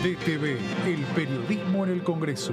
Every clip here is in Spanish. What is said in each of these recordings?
DTV, el periodismo en el Congreso.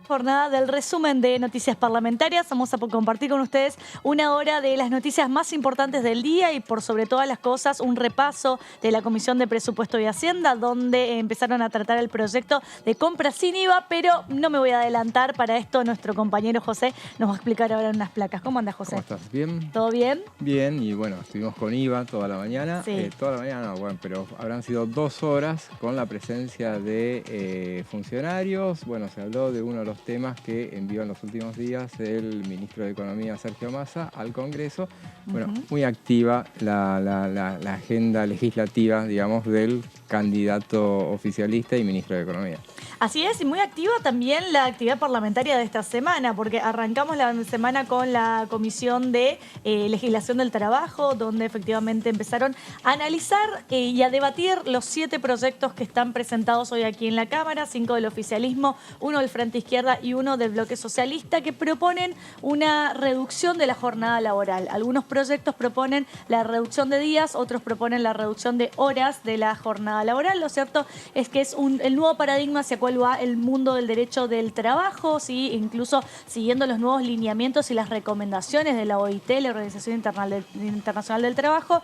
Jornada del resumen de noticias parlamentarias. Vamos a compartir con ustedes una hora de las noticias más importantes del día y por sobre todas las cosas un repaso de la Comisión de Presupuesto y Hacienda, donde empezaron a tratar el proyecto de compra sin IVA, pero no me voy a adelantar. Para esto nuestro compañero José nos va a explicar ahora unas placas. ¿Cómo andas, José? ¿Cómo estás? ¿Bien? ¿Todo bien? Bien, y bueno, estuvimos con IVA toda la mañana. Sí. Toda la mañana no, bueno, pero habrán sido 2 horas con la presencia de funcionarios. Bueno, se habló de uno de los temas que envió en los últimos días el ministro de Economía, Sergio Massa, al Congreso. Bueno, muy activa la agenda legislativa, digamos, del candidato oficialista y ministro de Economía. Así es, y muy activa también la actividad parlamentaria de esta semana, porque arrancamos la semana con la Comisión de Legislación del Trabajo, donde efectivamente empezaron a analizar y a debatir los 7 proyectos que están presentados hoy aquí en la Cámara, 5 del oficialismo, 1 del Frente Izquierda y 1 del Bloque Socialista, que proponen una reducción de la jornada laboral. Algunos proyectos proponen la reducción de días, otros proponen la reducción de horas de la jornada laboral. Lo cierto es que es el nuevo paradigma hacia cuál va el mundo del derecho del trabajo, ¿sí? Incluso siguiendo los nuevos lineamientos y las recomendaciones de la OIT, la Organización Internacional del Trabajo.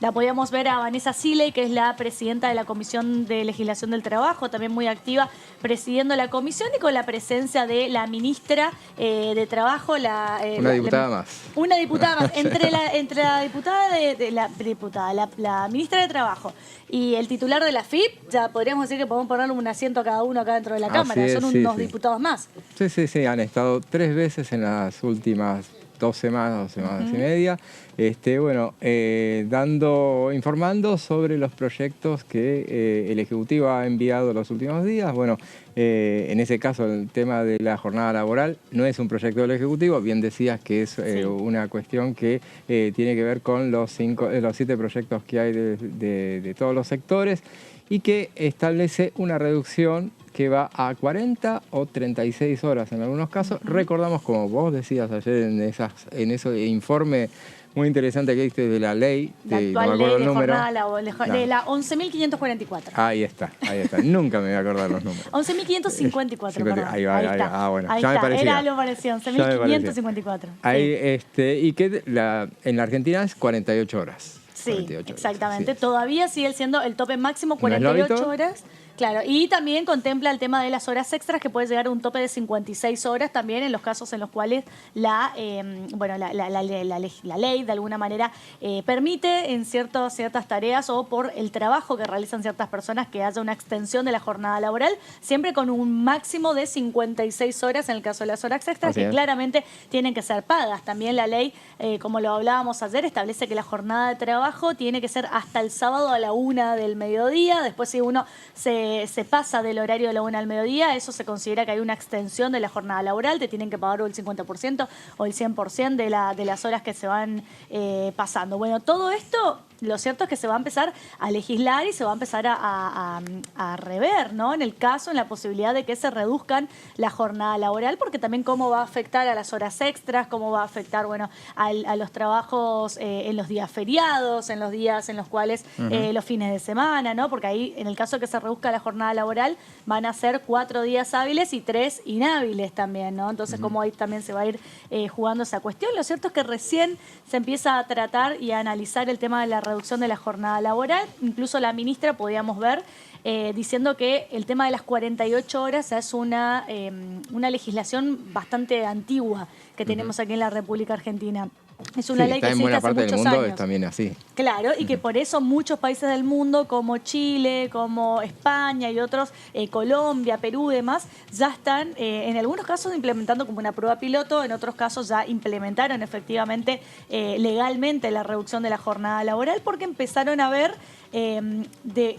La podíamos ver a Vanessa Siley, que es la presidenta de la Comisión de Legislación del Trabajo, también muy activa presidiendo la comisión y con la presencia de la ministra de Trabajo. Una diputada más. Una diputada más. Entre la diputada, la ministra de Trabajo y el titular de la FIP, ya podríamos decir que podemos ponerle un asiento a cada uno acá dentro de la Cámara. Son unos diputados más. Sí, han estado 3 veces en las últimas 2 semanas y media, informando sobre los proyectos que el Ejecutivo ha enviado los últimos días. Bueno, en ese caso el tema de la jornada laboral no es un proyecto del Ejecutivo, bien decías que es una cuestión que tiene que ver con los 7 proyectos que hay de todos los sectores y que establece una reducción que va a 40 o 36 horas en algunos casos. Recordamos, como vos decías ayer en ese informe muy interesante que diste de la ley, la actual ley de jornada laboral, de la 11.544. Ahí está. Nunca me voy a acordar los números. 11.554, perdón. Ahí está. Bueno, ahí ya está. me parecía. Era algo parecido, 11.554. Ahí, y que en la Argentina es 48 horas. Sí, 48 exactamente. Horas, sí. Todavía sigue siendo el tope máximo 48 horas. Claro, y también contempla el tema de las horas extras, que puede llegar a un tope de 56 horas también en los casos en los cuales la ley de alguna manera permite en ciertas tareas o por el trabajo que realizan ciertas personas que haya una extensión de la jornada laboral, siempre con un máximo de 56 horas en el caso de las horas extras, que claramente tienen que ser pagas. También la ley, como lo hablábamos ayer, establece que la jornada de trabajo tiene que ser hasta el sábado a la 1 del mediodía. Después, si uno se pasa del horario de la 1 al mediodía, eso se considera que hay una extensión de la jornada laboral, te tienen que pagar o el 50% o el 100% de las horas que se van pasando. Bueno, todo esto, lo cierto es que se va a empezar a legislar y se va a empezar a rever, ¿no? En el caso, en la posibilidad de que se reduzcan la jornada laboral, porque también cómo va a afectar a las horas extras, cómo va a afectar, bueno, a los trabajos en los días feriados, en los días en los cuales los fines de semana, ¿no? Porque ahí, en el caso de que se reduzca la jornada laboral, van a ser 4 días hábiles y 3 inhábiles también, ¿no? Entonces, cómo ahí también se va a ir jugando esa cuestión. Lo cierto es que recién se empieza a tratar y a analizar el tema de la reducción de la jornada laboral. Incluso la ministra, podíamos ver, diciendo que el tema de las 48 horas es una legislación bastante antigua que tenemos aquí en la República Argentina. Es una ley que en buena parte del mundo años. Es también así. Claro, y que por eso muchos países del mundo, como Chile, como España y otros, Colombia, Perú y demás, ya están en algunos casos implementando como una prueba piloto, en otros casos ya implementaron efectivamente legalmente la reducción de la jornada laboral, porque empezaron a ver que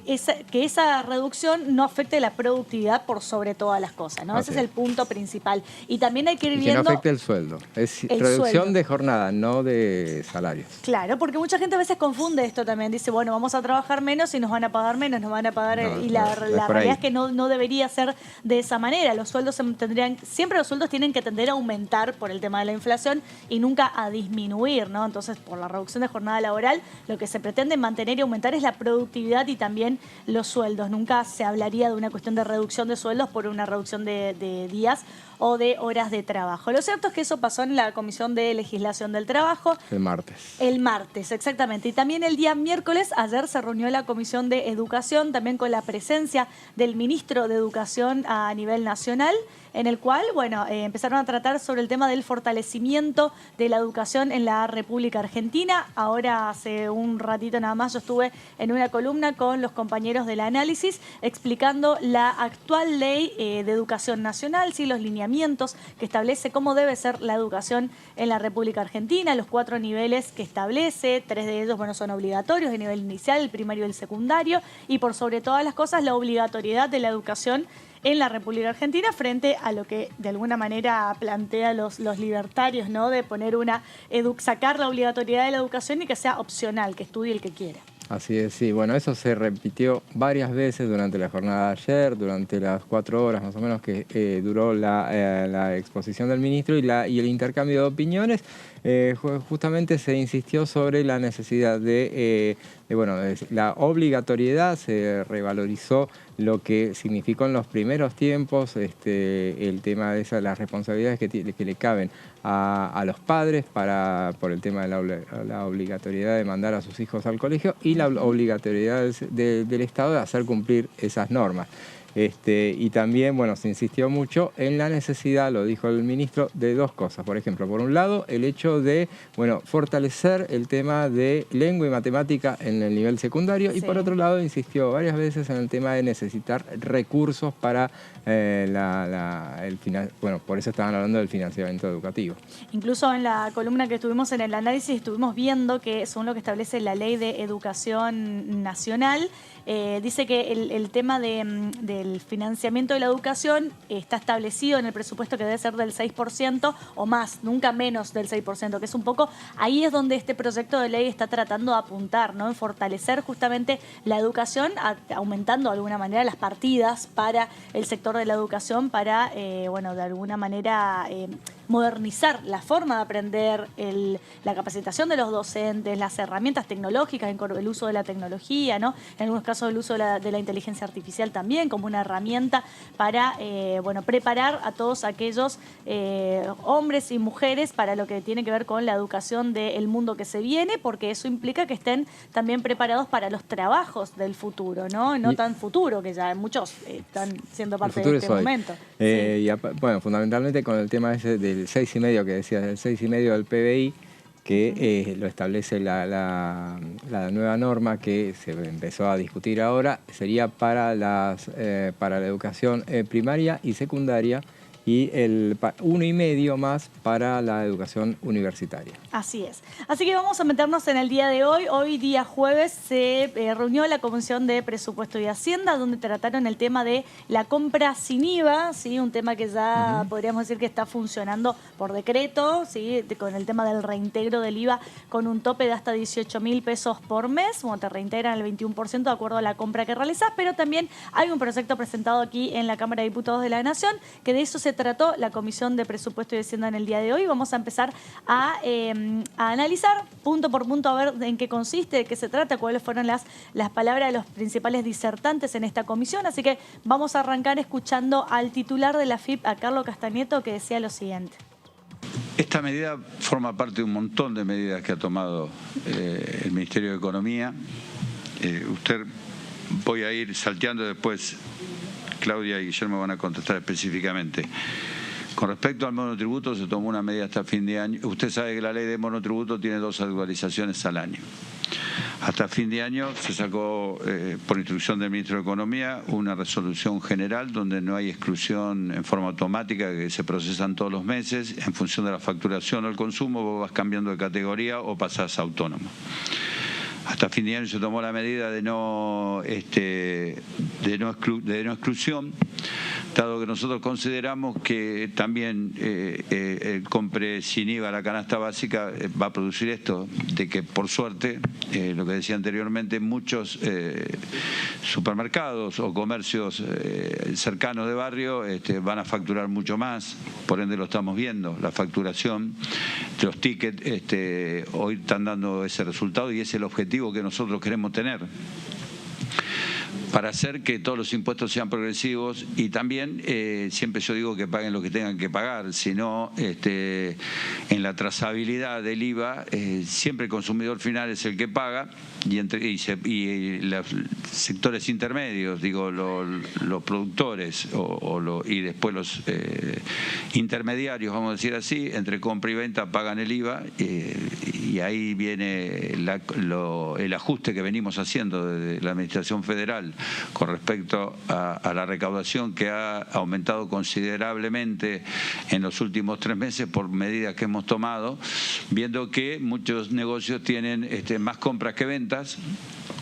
esa reducción no afecte la productividad por sobre todas las cosas, ¿no? Ese es el punto principal. Y también hay que ir viendo... que no afecte el sueldo. Es reducción de jornada, no no de salarios. Claro, porque mucha gente a veces confunde esto también. Dice, bueno, vamos a trabajar menos y nos van a pagar menos, nos van a pagar... No, y la realidad es que no debería ser de esa manera. Los sueldos siempre los sueldos tienen que tender a aumentar por el tema de la inflación y nunca a disminuir, ¿no? Entonces, por la reducción de jornada laboral, lo que se pretende mantener y aumentar es la productividad y también los sueldos. Nunca se hablaría de una cuestión de reducción de sueldos por una reducción de días o de horas de trabajo. Lo cierto es que eso pasó en la Comisión de Legislación del Trabajo. El martes. El martes, exactamente. Y también el día miércoles, ayer se reunió la Comisión de Educación, también con la presencia del ministro de Educación a nivel nacional, en el cual, bueno, empezaron a tratar sobre el tema del fortalecimiento de la educación en la República Argentina. Ahora, hace un ratito nada más, yo estuve en una columna con los compañeros del análisis explicando la actual ley de educación nacional, ¿sí? Los lineamientos que establece cómo debe ser la educación en la República Argentina, los 4 niveles que establece, 3 de ellos, bueno, son obligatorios, el nivel inicial, el primario y el secundario, y por sobre todas las cosas, la obligatoriedad de la educación en la República Argentina frente a lo que de alguna manera plantea los libertarios, ¿no? De poner sacar la obligatoriedad de la educación y que sea opcional, que estudie el que quiera. Así es, sí. Bueno, eso se repitió varias veces durante la jornada de ayer, durante las 4 horas más o menos que duró la exposición del ministro y el intercambio de opiniones. Justamente se insistió sobre la necesidad de la obligatoriedad, se revalorizó lo que significó en los primeros tiempos el tema de las responsabilidades que le caben a los padres por el tema de la obligatoriedad de mandar a sus hijos al colegio y la obligatoriedad del Estado de hacer cumplir esas normas. Y también, bueno, se insistió mucho en la necesidad, lo dijo el ministro, de 2 cosas. Por ejemplo, por un lado, el hecho de, fortalecer el tema de lengua y matemática en el nivel secundario, sí. Y por otro lado, insistió varias veces en el tema de necesitar recursos para por eso estaban hablando del financiamiento educativo. Incluso en la columna que estuvimos en el análisis estuvimos viendo que, según lo que establece la Ley de Educación Nacional, dice que el tema del financiamiento de la educación está establecido en el presupuesto que debe ser del 6% o más, nunca menos del 6%, que es un poco, ahí es donde este proyecto de ley está tratando de apuntar, ¿no? En fortalecer justamente la educación, aumentando de alguna manera las partidas para el sector de la educación, para, de alguna manera modernizar la forma de aprender, la capacitación de los docentes, las herramientas tecnológicas, el uso de la tecnología, ¿no? En algunos casos el uso de la inteligencia artificial también como una herramienta para preparar a todos aquellos hombres y mujeres para lo que tiene que ver con la educación del mundo que se viene, porque eso implica que estén también preparados para los trabajos del futuro, ¿no? No tan futuro, que ya muchos están siendo parte de este momento. Sí. Y fundamentalmente con el tema ese del 6,5 que decías, del 6,5 del PBI, que lo establece la nueva norma que se empezó a discutir ahora, sería para la educación primaria y secundaria, y 1,5 más para la educación universitaria. Así es. Así que vamos a meternos en el día de hoy. Hoy, día jueves, se reunió la Comisión de Presupuesto y Hacienda, donde trataron el tema de la compra sin IVA, ¿sí? Un tema que ya podríamos decir que está funcionando por decreto, ¿sí? Con el tema del reintegro del IVA con un tope de hasta 18.000 pesos por mes. Bueno, te reintegran el 21% de acuerdo a la compra que realizás, pero también hay un proyecto presentado aquí en la Cámara de Diputados de la Nación, que de eso se trató la Comisión de Presupuesto y Hacienda en el día de hoy. Vamos a empezar a analizar punto por punto, a ver en qué consiste, de qué se trata, cuáles fueron las palabras de los principales disertantes en esta comisión. Así que vamos a arrancar escuchando al titular de la AFIP, a Carlos Castañeto, que decía lo siguiente. Esta medida forma parte de un montón de medidas que ha tomado el Ministerio de Economía. Voy a ir salteando después. Claudia y Guillermo van a contestar específicamente. Con respecto al monotributo, se tomó una medida hasta fin de año. Usted sabe que la ley de monotributo tiene 2 actualizaciones al año. Hasta fin de año se sacó, por instrucción del Ministro de Economía, una resolución general donde no hay exclusión en forma automática, que se procesan todos los meses. En función de la facturación o el consumo, vos vas cambiando de categoría o pasás a autónomo. Hasta fin de año se tomó la medida de no exclusión, dado que nosotros consideramos que también el compre sin IVA la canasta básica va a producir esto, de que por suerte, lo que decía anteriormente, muchos supermercados o comercios cercanos de barrio van a facturar mucho más, por ende lo estamos viendo, la facturación de los tickets hoy están dando ese resultado y es el objetivo que nosotros queremos tener, para hacer que todos los impuestos sean progresivos y también, siempre yo digo que paguen lo que tengan que pagar, sino en la trazabilidad del IVA, siempre el consumidor final es el que paga y los sectores intermedios, digo, los productores y después los intermediarios, vamos a decir así, entre compra y venta pagan el IVA y ahí viene el ajuste que venimos haciendo desde la Administración Federal con respecto a la recaudación, que ha aumentado considerablemente en los últimos 3 meses por medidas que hemos tomado, viendo que muchos negocios tienen más compras que ventas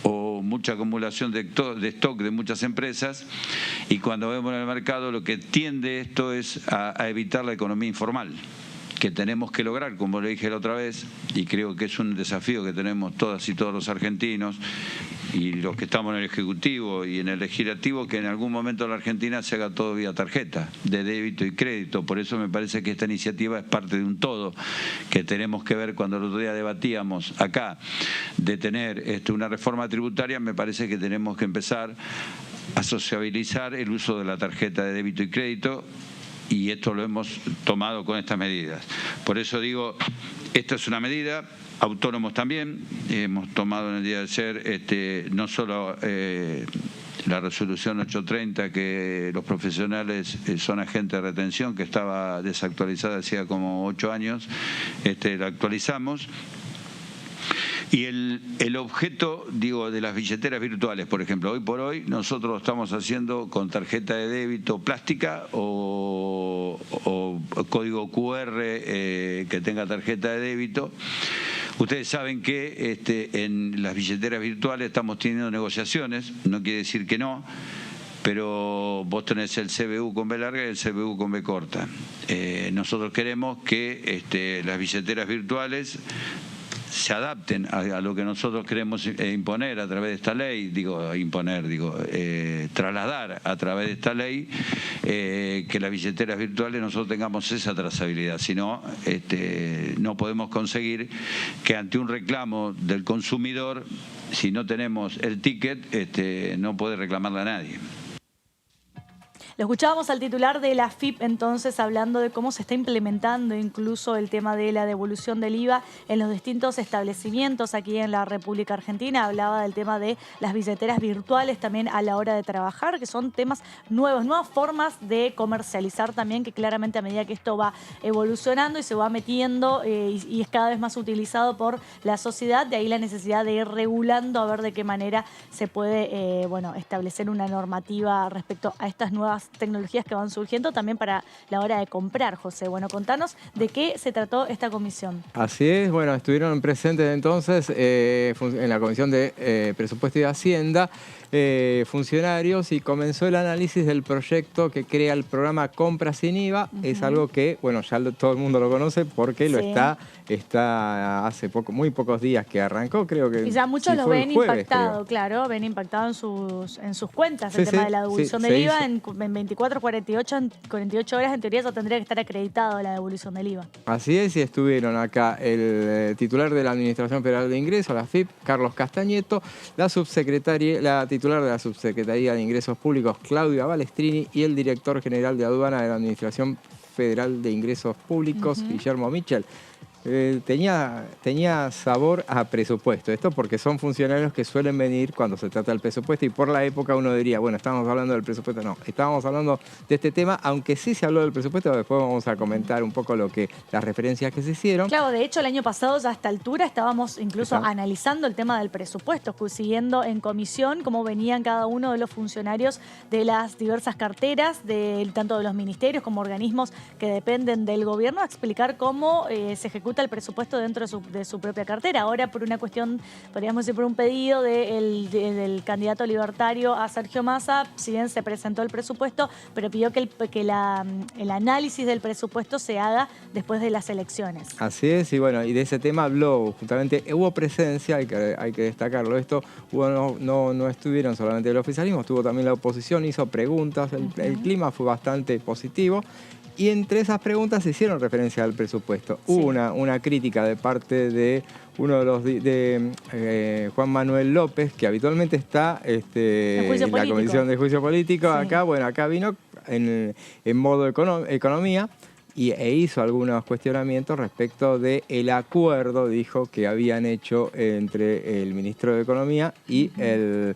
o mucha acumulación de stock de muchas empresas, y cuando vemos en el mercado lo que tiende esto es a evitar la economía informal, que tenemos que lograr, como le dije la otra vez, y creo que es un desafío que tenemos todas y todos los argentinos y los que estamos en el Ejecutivo y en el Legislativo, que en algún momento en la Argentina se haga todo vía tarjeta, de débito y crédito. Por eso me parece que esta iniciativa es parte de un todo que tenemos que ver. Cuando el otro día debatíamos acá de tener una reforma tributaria, me parece que tenemos que empezar a sociabilizar el uso de la tarjeta de débito y crédito, y esto lo hemos tomado con estas medidas. Por eso digo, esta es una medida, autónomos también, hemos tomado en el día de ayer no solo la resolución 830, que los profesionales son agentes de retención, que estaba desactualizada hacía como 8 años, la actualizamos. Y el objeto, digo, de las billeteras virtuales, por ejemplo, hoy por hoy nosotros lo estamos haciendo con tarjeta de débito plástica o código QR que tenga tarjeta de débito. Ustedes saben que en las billeteras virtuales estamos teniendo negociaciones, no quiere decir que no, pero vos tenés el CBU con B larga y el CBU con B corta. Nosotros queremos que las billeteras virtuales se adapten a lo que nosotros queremos imponer a través de esta ley, trasladar a través de esta ley, que las billeteras virtuales nosotros tengamos esa trazabilidad. Si no, no podemos conseguir que ante un reclamo del consumidor, si no tenemos el ticket, no puede reclamarle a nadie. Lo escuchábamos al titular de la AFIP entonces hablando de cómo se está implementando incluso el tema de la devolución del IVA en los distintos establecimientos aquí en la República Argentina. Hablaba del tema de las billeteras virtuales también a la hora de trabajar, que son temas nuevos, nuevas formas de comercializar también, que claramente a medida que esto va evolucionando y se va metiendo y es cada vez más utilizado por la sociedad, de ahí la necesidad de ir regulando a ver de qué manera se puede establecer una normativa respecto a estas nuevas tecnologías que van surgiendo también para la hora de comprar. José, bueno, contanos de qué se trató esta comisión. Así es, bueno, estuvieron presentes entonces en la Comisión de Presupuesto y Hacienda funcionarios, y comenzó el análisis del proyecto que crea el programa Compra sin IVA. Es algo que, bueno, ya todo el mundo lo conoce porque lo está hace muy pocos días que arrancó, creo que. Y ya muchos lo ven impactado, claro, ven impactado en sus cuentas el tema de la devolución del IVA. En 24, 48 horas en teoría ya tendría que estar acreditado la devolución del IVA. Así es, y estuvieron acá el titular de la Administración Federal de Ingresos, la AFIP, Carlos Castañeto, la titular de la Subsecretaría de Ingresos Públicos, Claudia Balestrini, y el director general de Aduana de la Administración Federal de Ingresos Públicos, Guillermo Michel. Tenía sabor a presupuesto esto, porque son funcionarios que suelen venir cuando se trata del presupuesto, y por la época uno diría, bueno, estábamos hablando del presupuesto. No, estábamos hablando de este tema, aunque sí se habló del presupuesto. Después vamos a comentar un poco las referencias que se hicieron. Claro, de hecho el año pasado ya a esta altura estábamos incluso analizando el tema del presupuesto, siguiendo en comisión cómo venían cada uno de los funcionarios de las diversas carteras, tanto de los ministerios como organismos que dependen del gobierno, a explicar cómo se ejecuta ejecuta el presupuesto dentro de su propia cartera. Ahora, por una cuestión, podríamos decir, por un pedido del candidato libertario a Sergio Massa, si bien se presentó el presupuesto, pero pidió que el análisis del presupuesto se haga después de las elecciones. Así es, y bueno, y de ese tema habló justamente, hubo presencia, hay que destacarlo, esto no estuvieron solamente el oficialismo, estuvo también la oposición, hizo preguntas, el clima fue bastante positivo. Y entre esas preguntas se hicieron referencia al presupuesto. Sí. Hubo una crítica de parte de uno de los Juan Manuel López, que habitualmente está en la Comisión de Juicio Político. Sí. Acá vino en modo economía e hizo algunos cuestionamientos respecto del acuerdo, dijo, que habían hecho entre el ministro de Economía y el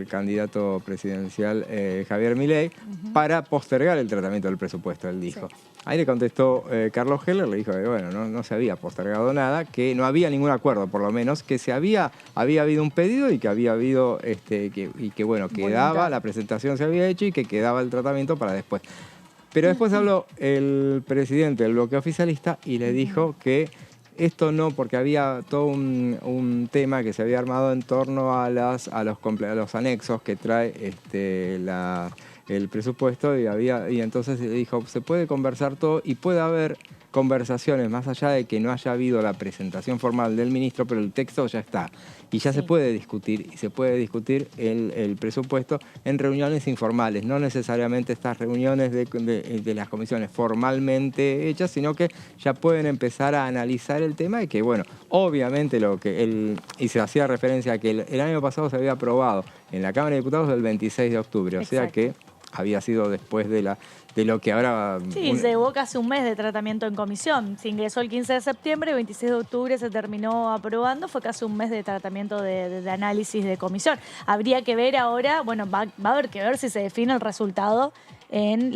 candidato presidencial Javier Milei para postergar el tratamiento del presupuesto, él dijo. Sí. Ahí le contestó Carlos Heller, le dijo que bueno, no se había postergado nada, que no había ningún acuerdo, por lo menos, que había habido un pedido y que había habido, que bueno, quedaba, la presentación se había hecho y que quedaba el tratamiento para después. Pero después habló el presidente del bloque oficialista y le dijo que esto no, porque había todo un tema que se había armado en torno a los anexos que trae el presupuesto y entonces le dijo, se puede conversar todo y puede haber conversaciones más allá de que no haya habido la presentación formal del ministro, pero el texto ya está. Y ya se puede discutir, y se puede discutir el presupuesto en reuniones informales, no necesariamente estas reuniones de las comisiones formalmente hechas, sino que ya pueden empezar a analizar el tema y que, bueno, obviamente y se hacía referencia a que el año pasado se había aprobado en la Cámara de Diputados el 26 de octubre, o sea que había sido después de lo que ahora... Sí, llevó casi un mes de tratamiento en comisión. Se ingresó el 15 de septiembre, el 26 de octubre se terminó aprobando, fue casi un mes de tratamiento de análisis de comisión. Habría que ver ahora, bueno, va a haber que ver si se define el resultado en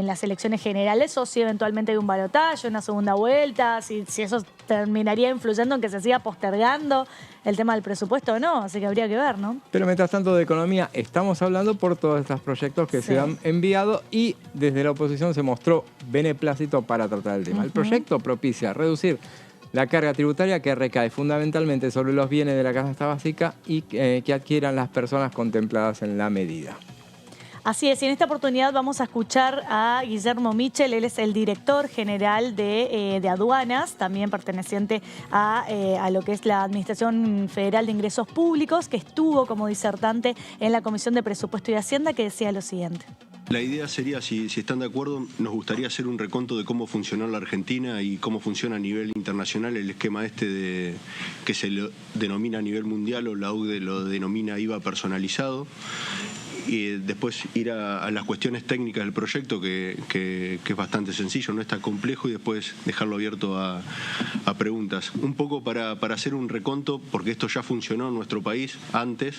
las elecciones generales o si eventualmente hay un balotaje, una segunda vuelta, si eso terminaría influyendo en que se siga postergando el tema del presupuesto o no, así que habría que ver, ¿no? Pero mientras tanto de economía estamos hablando por todos estos proyectos que se han enviado y desde la oposición se mostró beneplácito para tratar el tema. El proyecto propicia reducir la carga tributaria que recae fundamentalmente sobre los bienes de la canasta básica y que adquieran las personas contempladas en la medida. Así es, y en esta oportunidad vamos a escuchar a Guillermo Michel, él es el director general de aduanas, también perteneciente a lo que es la Administración Federal de Ingresos Públicos, que estuvo como disertante en la Comisión de Presupuesto y Hacienda, que decía lo siguiente. La idea sería, si están de acuerdo, nos gustaría hacer un reconto de cómo funcionó la Argentina y cómo funciona a nivel internacional el esquema que se denomina a nivel mundial o la OCDE lo denomina IVA personalizado. Y después ir a las cuestiones técnicas del proyecto, que es bastante sencillo, no es tan complejo, y después dejarlo abierto a preguntas. Un poco para hacer un reconto, porque esto ya funcionó en nuestro país antes,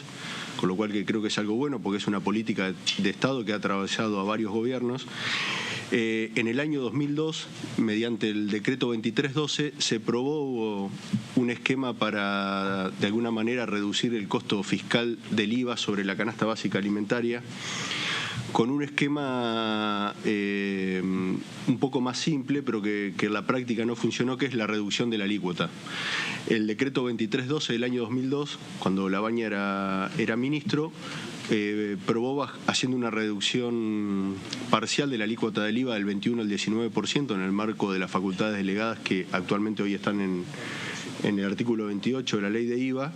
con lo cual que creo que es algo bueno, porque es una política de Estado que ha atravesado a varios gobiernos. En el año 2002, mediante el decreto 2312, se probó un esquema para, de alguna manera, reducir el costo fiscal del IVA sobre la canasta básica alimentaria, con un esquema un poco más simple, pero que en la práctica no funcionó, que es la reducción de la alícuota. El decreto 2312 del año 2002, cuando Labaña era ministro, probó haciendo una reducción parcial de la alícuota del IVA del 21 al 19% en el marco de las facultades delegadas que actualmente hoy están en el artículo 28 de la ley de IVA,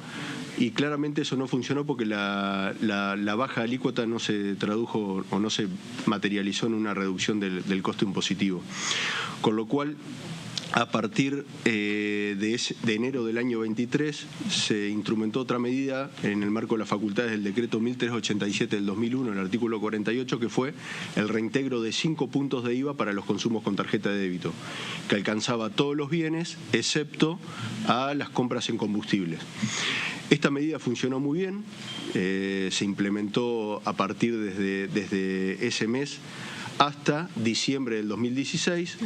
y claramente eso no funcionó porque la baja alícuota no se tradujo o no se materializó en una reducción del costo impositivo. Con lo cual, a partir de enero del año 23 se instrumentó otra medida en el marco de las facultades del decreto 1387 del 2001, el artículo 48, que fue el reintegro de 5 puntos de IVA para los consumos con tarjeta de débito, que alcanzaba a todos los bienes excepto a las compras en combustibles. Esta medida funcionó muy bien, se implementó a partir desde ese mes hasta diciembre del 2016,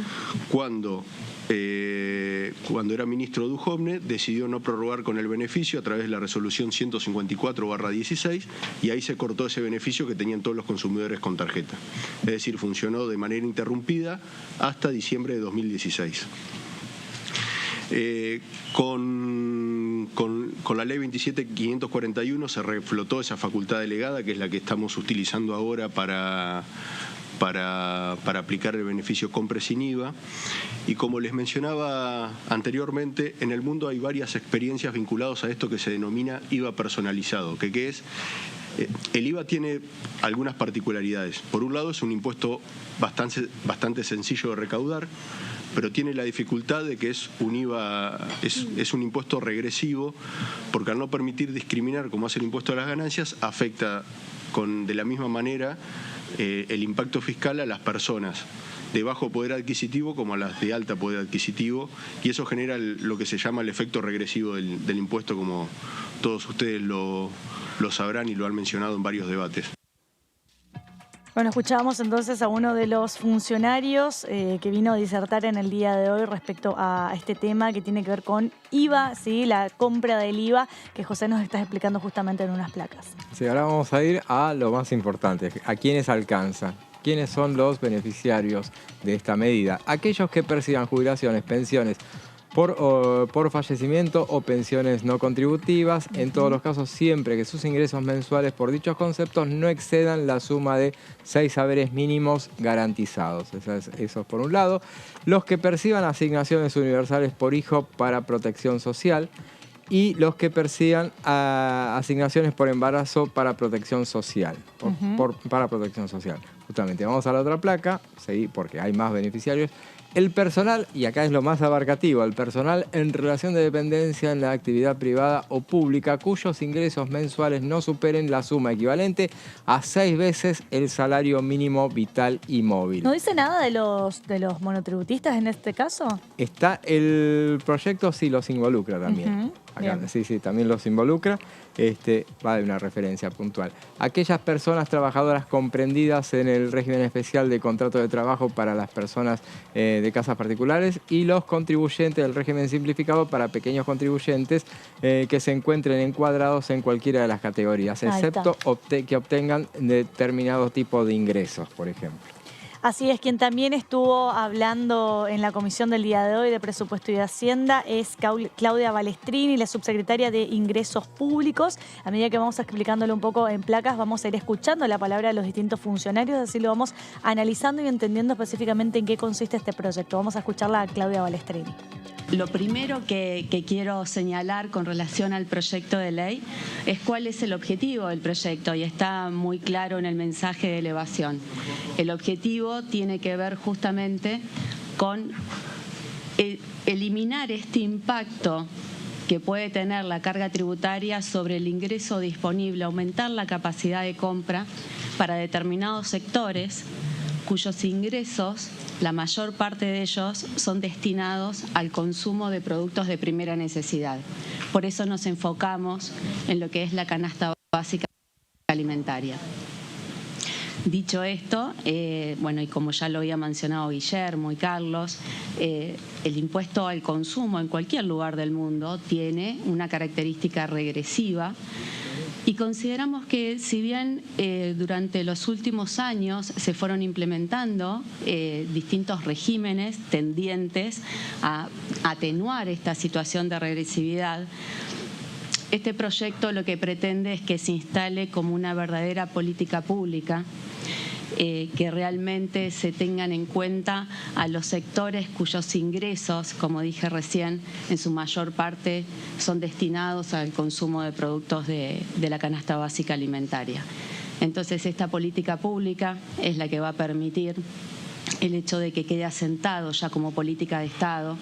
cuando era ministro Duhovne, decidió no prorrogar con el beneficio a través de la resolución 154/16, y ahí se cortó ese beneficio que tenían todos los consumidores con tarjeta. Es decir, funcionó de manera interrumpida hasta diciembre de 2016. Con la ley 27.541 se reflotó esa facultad delegada, que es la que estamos utilizando ahora para aplicar el beneficio compra sin IVA. Y como les mencionaba anteriormente, en el mundo hay varias experiencias vinculadas a esto que se denomina IVA personalizado, que es... El IVA tiene algunas particularidades. Por un lado, es un impuesto bastante sencillo de recaudar, pero tiene la dificultad de que es un IVA, es un impuesto regresivo, porque al no permitir discriminar como hace el impuesto a las ganancias, afecta de la misma manera el impacto fiscal a las personas de bajo poder adquisitivo como a las de alta poder adquisitivo, y eso genera lo que se llama el efecto regresivo del impuesto, como todos ustedes lo sabrán y lo han mencionado en varios debates. Bueno, escuchábamos entonces a uno de los funcionarios que vino a disertar en el día de hoy respecto a este tema que tiene que ver con IVA, ¿sí? La compra del IVA, que José nos está explicando justamente en unas placas. Sí, ahora vamos a ir a lo más importante, a quiénes alcanza. ¿Quiénes son los beneficiarios de esta medida? Aquellos que perciban jubilaciones, pensiones por fallecimiento o pensiones no contributivas, en todos los casos siempre que sus ingresos mensuales por dichos conceptos no excedan la suma de 6 saberes mínimos garantizados. Eso por un lado. Los que perciban asignaciones universales por hijo para protección social y los que perciban asignaciones por embarazo para protección social. Para protección social. Justamente, vamos a la otra placa, sí, porque hay más beneficiarios. El personal, y acá es lo más abarcativo, el personal en relación de dependencia en la actividad privada o pública cuyos ingresos mensuales no superen la suma equivalente a 6 veces el salario mínimo vital y móvil. ¿No dice nada de los monotributistas en este caso? Está el proyecto, sí los involucra también. Acá, sí, también los involucra. Va de una referencia puntual. Aquellas personas trabajadoras comprendidas en el régimen especial de contrato de trabajo para las personas de casas particulares y los contribuyentes del régimen simplificado para pequeños contribuyentes que se encuentren encuadrados en cualquiera de las categorías, excepto que obtengan determinado tipo de ingresos, por ejemplo. Así es, quien también estuvo hablando en la comisión del día de hoy de Presupuesto y de Hacienda es Claudia Balestrini, la subsecretaria de Ingresos Públicos. A medida que vamos explicándolo un poco en placas, vamos a ir escuchando la palabra de los distintos funcionarios, así lo vamos analizando y entendiendo específicamente en qué consiste este proyecto. Vamos a escucharla a Claudia Balestrini. Lo primero que quiero señalar con relación al proyecto de ley es cuál es el objetivo del proyecto, y está muy claro en el mensaje de elevación. El objetivo tiene que ver justamente con eliminar este impacto que puede tener la carga tributaria sobre el ingreso disponible, aumentar la capacidad de compra para determinados sectores cuyos ingresos, la mayor parte de ellos, son destinados al consumo de productos de primera necesidad. Por eso nos enfocamos en lo que es la canasta básica alimentaria. Dicho esto, bueno, y como ya lo había mencionado Guillermo y Carlos, el impuesto al consumo en cualquier lugar del mundo tiene una característica regresiva. Y consideramos que si bien durante los últimos años se fueron implementando distintos regímenes tendientes a atenuar esta situación de regresividad, este proyecto lo que pretende es que se instale como una verdadera política pública, que realmente se tengan en cuenta a los sectores cuyos ingresos, como dije recién, en su mayor parte son destinados al consumo de productos de la canasta básica alimentaria. Entonces, esta política pública es la que va a permitir el hecho de que quede asentado ya como política de Estado,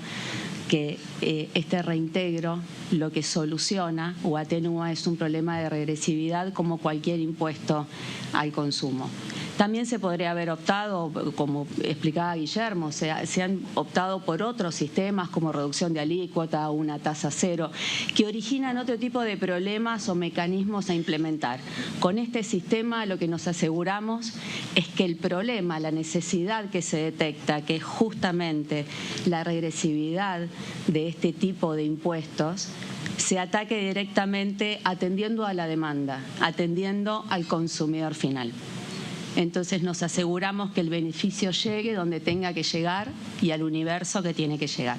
que este reintegro lo que soluciona o atenúa es un problema de regresividad como cualquier impuesto al consumo. También se podría haber optado, como explicaba Guillermo, se han optado por otros sistemas como reducción de alícuota o una tasa cero, que originan otro tipo de problemas o mecanismos a implementar. Con este sistema lo que nos aseguramos es que el problema, la necesidad que se detecta, que es justamente la regresividad de este tipo de impuestos, se ataque directamente atendiendo a la demanda, atendiendo al consumidor final. Entonces nos aseguramos que el beneficio llegue donde tenga que llegar y al universo que tiene que llegar.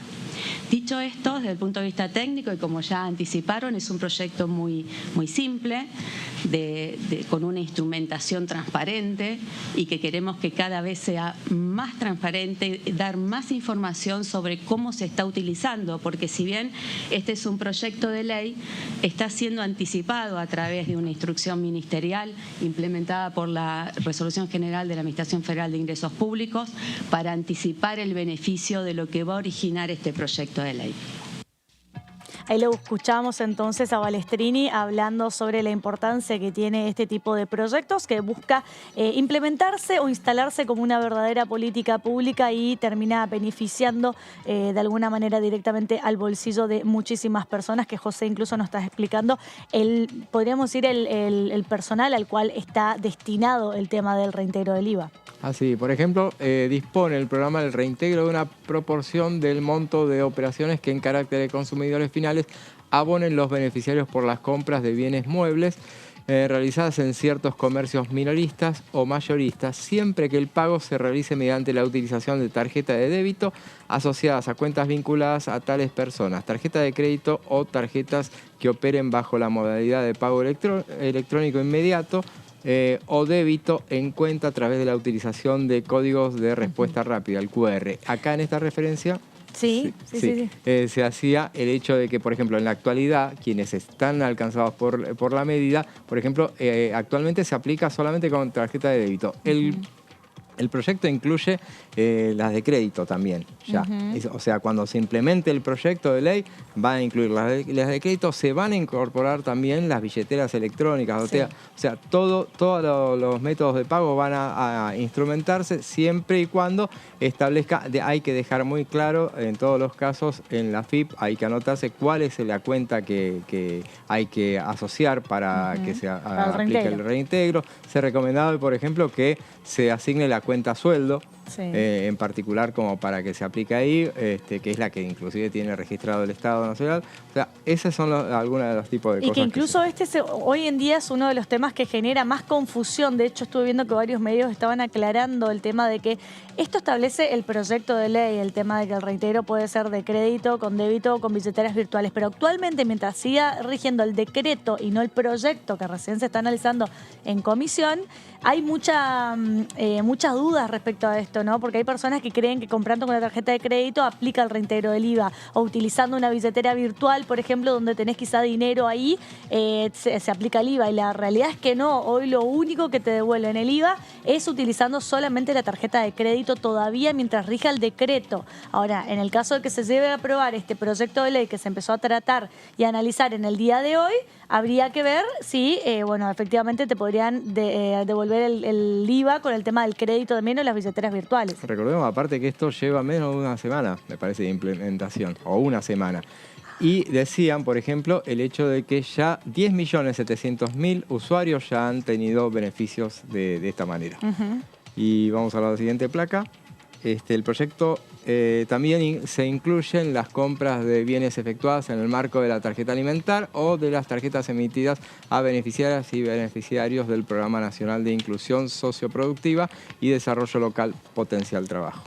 Dicho esto, desde el punto de vista técnico, y como ya anticiparon, es un proyecto muy simple, con una instrumentación transparente, y que queremos que cada vez sea más transparente, dar más información sobre cómo se está utilizando, porque si bien este es un proyecto de ley, está siendo anticipado a través de una instrucción ministerial implementada por la Resolución General de la Administración Federal de Ingresos Públicos para anticipar el beneficio de lo que va a originar este proyecto de ley. Ahí lo escuchamos entonces a Balestrini hablando sobre la importancia que tiene este tipo de proyectos que busca implementarse o instalarse como una verdadera política pública y termina beneficiando de alguna manera directamente al bolsillo de muchísimas personas, que José incluso nos está explicando podríamos decir el personal al cual está destinado el tema del reintegro del IVA. Así, por ejemplo, dispone el programa del reintegro de una proporción del monto de operaciones que en carácter de consumidores finales abonen los beneficiarios por las compras de bienes muebles realizadas en ciertos comercios minoristas o mayoristas, siempre que el pago se realice mediante la utilización de tarjeta de débito asociadas a cuentas vinculadas a tales personas, tarjeta de crédito o tarjetas que operen bajo la modalidad de pago electrónico inmediato, o débito en cuenta a través de la utilización de códigos de respuesta rápida, el QR. Acá en esta referencia sí. Se hacía el hecho de que, por ejemplo, en la actualidad, quienes están alcanzados por la medida, por ejemplo, actualmente se aplica solamente con tarjeta de débito. El proyecto incluye las de crédito también, ya. O sea, cuando se implemente el proyecto de ley, va a incluir las de crédito, se van a incorporar también las billeteras electrónicas. Sí. O sea, todos los métodos de pago van a instrumentarse siempre y cuando establezca, hay que dejar muy claro en todos los casos, en la FIP hay que anotarse cuál es la cuenta que hay que asociar para que se aplique el reintegro. Se ha recomendado, por ejemplo, que se asigne la cuenta sueldo, en particular como para que se aplique ahí, que es la que inclusive tiene registrado el Estado Nacional. O sea, esos son algunos de los tipos de cosas. Y que incluso hoy en día es uno de los temas que genera más confusión. De hecho, estuve viendo que varios medios estaban aclarando el tema de que esto establece el proyecto de ley, el tema de que el reintegro puede ser de crédito, con débito o con billeteras virtuales. Pero actualmente, mientras siga rigiendo el decreto y no el proyecto que recién se está analizando en comisión, hay muchas dudas respecto a esto, ¿no? Porque hay personas que creen que comprando con la tarjeta de crédito aplica el reintegro del IVA, o utilizando una billetera virtual, por ejemplo, donde tenés quizá dinero ahí, se aplica el IVA. Y la realidad es que no. Hoy lo único que te devuelven el IVA es utilizando solamente la tarjeta de crédito todavía mientras rija el decreto. Ahora, en el caso de que se lleve a aprobar este proyecto de ley que se empezó a tratar y a analizar en el día de hoy, habría que ver si, efectivamente te podrían devolver el IVA con el tema del crédito también o las billeteras virtuales. Recordemos, aparte, que esto lleva menos de una semana, me parece, de implementación, o una semana. Y decían, por ejemplo, el hecho de que ya 10.700.000 usuarios ya han tenido beneficios de esta manera. Y vamos a la siguiente placa. El proyecto también se incluyen las compras de bienes efectuadas en el marco de la tarjeta alimentar o de las tarjetas emitidas a beneficiarias y beneficiarios del Programa Nacional de Inclusión Socioproductiva y Desarrollo Local Potencial Trabajo.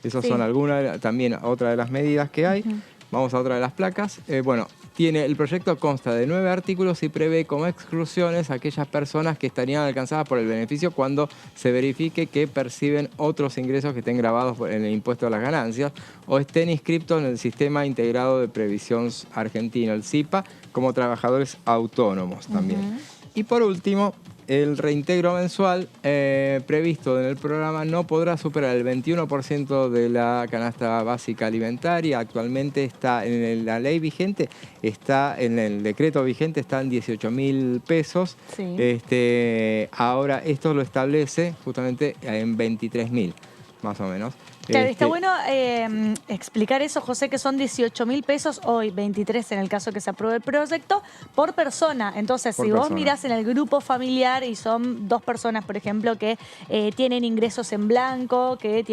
Esas son algunas, también otra de las medidas que hay. Vamos a otra de las placas. El proyecto consta de 9 artículos y prevé como exclusiones a aquellas personas que estarían alcanzadas por el beneficio cuando se verifique que perciben otros ingresos que estén grabados en el impuesto a las ganancias o estén inscritos en el Sistema Integrado de Previsión Argentino, el SIPA, como trabajadores autónomos también. Y por último, el reintegro mensual previsto en el programa no podrá superar el 21% de la canasta básica alimentaria. Actualmente está en la ley vigente, en el decreto vigente, está en 18.000 pesos. Ahora esto lo establece justamente en 23.000, más o menos. Claro, está bueno explicar eso, José, que son 18.000 pesos hoy, 23 en el caso que se apruebe el proyecto, por persona. Entonces, si vos mirás en el grupo familiar y son 2 personas, por ejemplo, que tienen ingresos en blanco, que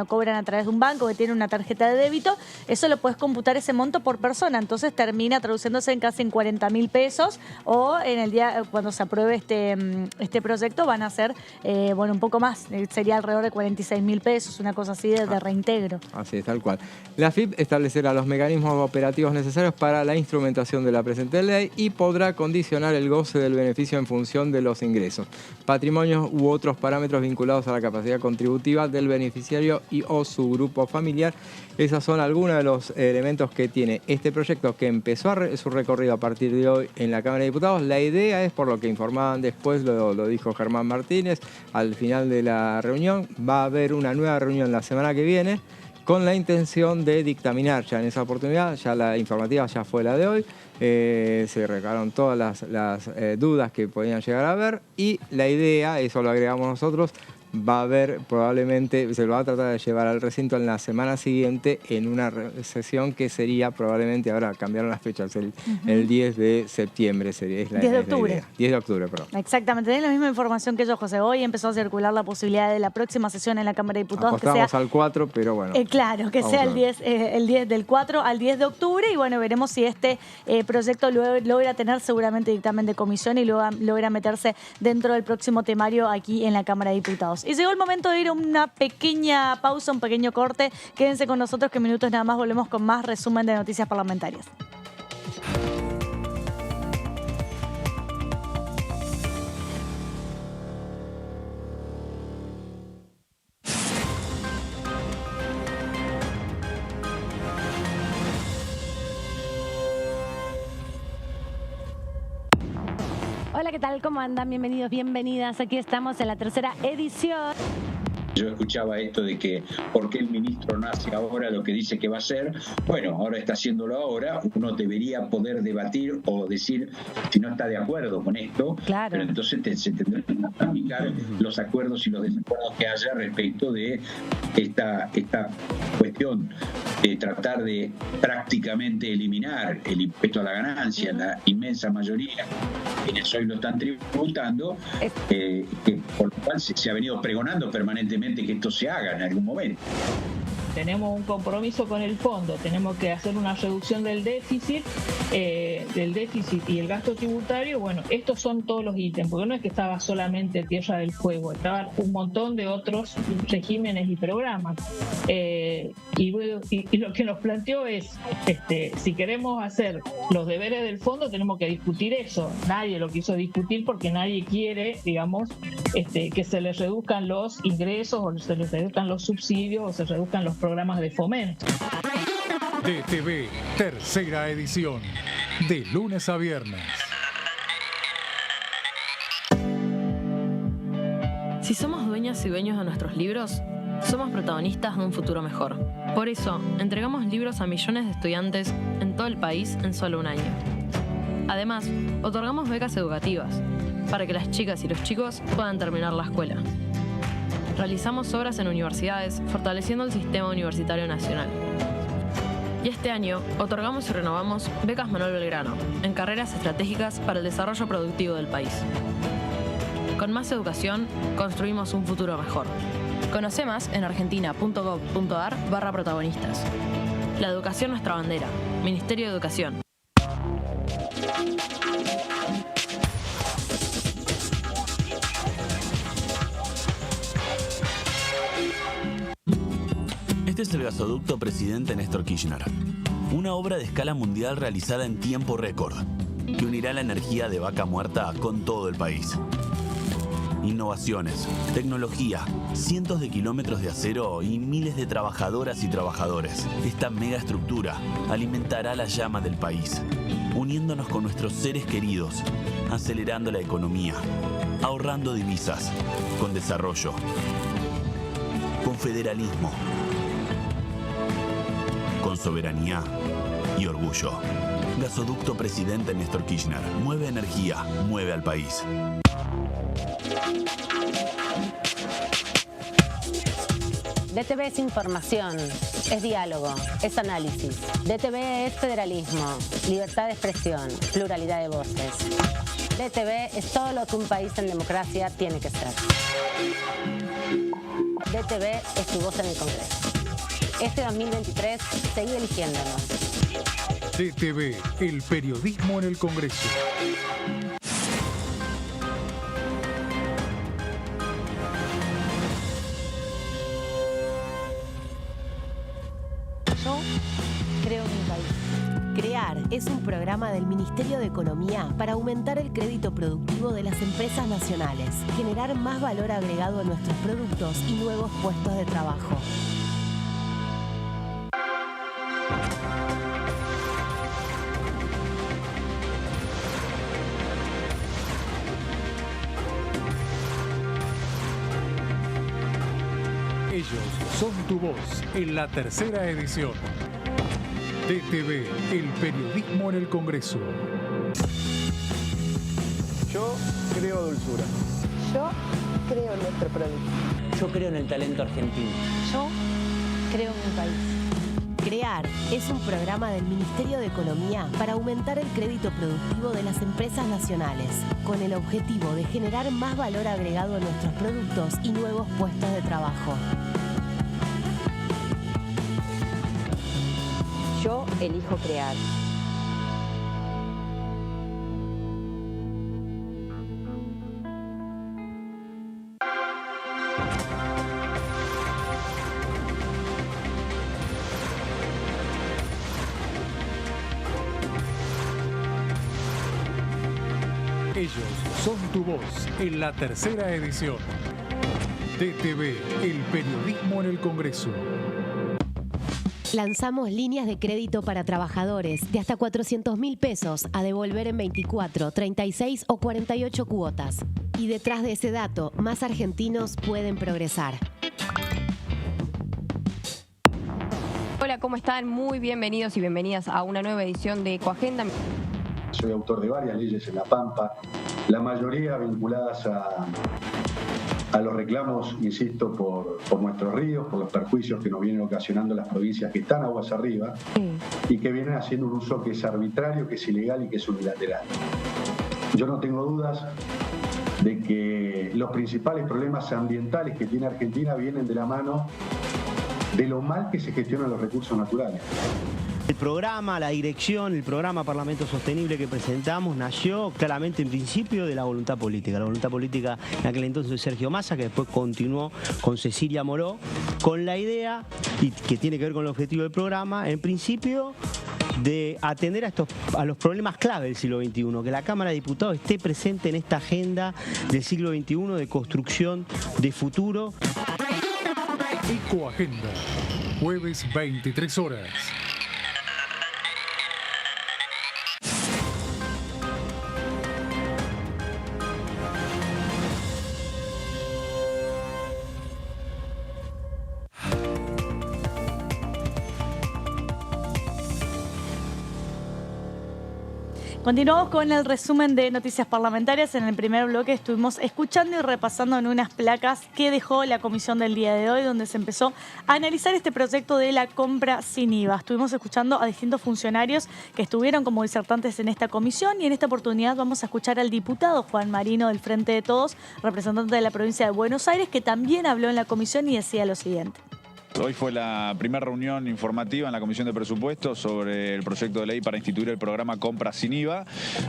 cobran a través de un banco, que tienen una tarjeta de débito, eso lo puedes computar ese monto por persona. Entonces termina traduciéndose en casi 40.000 pesos, o en el día cuando se apruebe este proyecto van a ser, un poco más, sería alrededor de 46.000 pesos, una cosa así. así de reintegro. Así es, tal cual. La AFIP establecerá los mecanismos operativos necesarios para la instrumentación de la presente ley y podrá condicionar el goce del beneficio en función de los ingresos, patrimonios u otros parámetros vinculados a la capacidad contributiva del beneficiario y o su grupo familiar. Esos son algunos de los elementos que tiene este proyecto que empezó su recorrido a partir de hoy en la Cámara de Diputados. La idea es, por lo que informaban después, lo dijo Germán Martínez, al final de la reunión, va a haber una nueva reunión la semana que viene con la intención de dictaminar ya en esa oportunidad, ya la informativa ya fue la de hoy, se recabaron todas las dudas que podían llegar a haber y la idea, eso lo agregamos nosotros, va a haber probablemente, se lo va a tratar de llevar al recinto en la semana siguiente en una sesión que sería probablemente, ahora cambiaron las fechas, el 10 de septiembre sería, es la 10 de octubre. idea. 10 de octubre, perdón. Exactamente, tenés la misma información que yo, José. Hoy empezó a circular la posibilidad de la próxima sesión en la Cámara de Diputados. Apostamos que sea, al 4, pero bueno. Claro, que sea el 10 del 4 al 10 de octubre y bueno, veremos si este proyecto logra tener seguramente dictamen de comisión y logra meterse dentro del próximo temario aquí en la Cámara de Diputados. Y llegó el momento de ir a una pequeña pausa, un pequeño corte. Quédense con nosotros que en minutos nada más volvemos con más resumen de noticias parlamentarias. Hola, ¿qué tal? ¿Cómo andan? Bienvenidos, bienvenidas. Aquí estamos en la tercera edición. Yo escuchaba esto de que ¿por qué el ministro no hace ahora lo que dice que va a hacer? Bueno, ahora está haciéndolo ahora. Uno debería poder debatir o decir si no está de acuerdo con esto. Claro. Pero entonces se tendrán que aplicar los acuerdos y los desacuerdos que haya respecto de esta cuestión de tratar de prácticamente eliminar el impuesto a la ganancia en la inmensa mayoría quienes hoy lo están tributando, que por lo cual se ha venido pregonando permanentemente que esto se haga en algún momento. Tenemos un compromiso con el fondo, tenemos que hacer una reducción del déficit y el gasto tributario. Bueno, estos son todos los ítems, porque no es que estaba solamente Tierra del Fuego, estaban un montón de otros regímenes y programas. Y lo que nos planteó es, si queremos hacer los deberes del fondo, tenemos que discutir eso. Nadie lo quiso discutir porque nadie quiere, digamos, que se les reduzcan los ingresos o se les reduzcan los subsidios o se reduzcan los programas de fomento. DTV, tercera edición, de lunes a viernes. Si somos dueñas y dueños de nuestros libros, somos protagonistas de un futuro mejor. Por eso, entregamos libros a millones de estudiantes en todo el país en solo un año. Además, otorgamos becas educativas para que las chicas y los chicos puedan terminar la escuela. Realizamos obras en universidades, fortaleciendo el sistema universitario nacional. Y este año, otorgamos y renovamos becas Manuel Belgrano, en carreras estratégicas para el desarrollo productivo del país. Con más educación, construimos un futuro mejor. Conoce más en argentina.gov.ar/protagonistas. La educación nuestra bandera. Ministerio de Educación. Este es el gasoducto Presidente Néstor Kirchner, una obra de escala mundial realizada en tiempo récord, que unirá la energía de Vaca Muerta con todo el país. Innovaciones, tecnología, cientos de kilómetros de acero y miles de trabajadoras y trabajadores. Esta megaestructura alimentará la llama del país, uniéndonos con nuestros seres queridos, acelerando la economía, ahorrando divisas, con desarrollo, con federalismo, con soberanía y orgullo. Gasoducto Presidente Néstor Kirchner. Mueve energía, mueve al país. DTV es información, es diálogo, es análisis. DTV es federalismo, libertad de expresión, pluralidad de voces. DTV es todo lo que un país en democracia tiene que ser. DTV es tu voz en el Congreso. Este 2023, seguí eligiéndonos. DTV, el periodismo en el Congreso. es un programa del Ministerio de Economía para aumentar el crédito productivo de las empresas nacionales, generar más valor agregado a nuestros productos y nuevos puestos de trabajo. Ellos son tu voz en la tercera edición. DTV, el periodismo en el Congreso. Yo creo dulzura. Yo creo en nuestro producto. Yo creo en el talento argentino. Yo creo en mi país. CREAR es un programa del Ministerio de Economía para aumentar el crédito productivo de las empresas nacionales, con el objetivo de generar más valor agregado a nuestros productos y nuevos puestos de trabajo. Yo elijo crear. Ellos son tu voz en la tercera edición. DTV, el periodismo en el Congreso. Lanzamos líneas de crédito para trabajadores de hasta 400.000 pesos a devolver en 24, 36 o 48 cuotas. Y detrás de ese dato, más argentinos pueden progresar. Hola, ¿cómo están? Muy bienvenidos y bienvenidas a una nueva edición de Ecoagenda. Soy autor de varias leyes en La Pampa, la mayoría vinculadas a los reclamos, insisto, por nuestros ríos, por los perjuicios que nos vienen ocasionando las provincias que están aguas arriba y que vienen haciendo un uso que es arbitrario, que es ilegal y que es unilateral. Yo no tengo dudas de que los principales problemas ambientales que tiene Argentina vienen de la mano de lo mal que se gestionan los recursos naturales. El programa, la dirección, el programa Parlamento Sostenible que presentamos nació claramente en principio de la voluntad política. La voluntad política en aquel entonces de Sergio Massa, que después continuó con Cecilia Moró, con la idea, y que tiene que ver con el objetivo del programa, en principio de atender a los problemas clave del siglo XXI, que la Cámara de Diputados esté presente en esta agenda del siglo XXI de construcción de futuro. Ecoagenda, jueves 23 horas. Continuamos con el resumen de noticias parlamentarias. En el primer bloque estuvimos escuchando y repasando en unas placas que dejó la comisión del día de hoy, donde se empezó a analizar este proyecto de la compra sin IVA. Estuvimos escuchando a distintos funcionarios que estuvieron como disertantes en esta comisión y en esta oportunidad vamos a escuchar al diputado Juan Marino del Frente de Todos, representante de la provincia de Buenos Aires, que también habló en la comisión y decía lo siguiente. Hoy fue la primera reunión informativa en la Comisión de Presupuestos sobre el proyecto de ley para instituir el programa Compra sin IVA.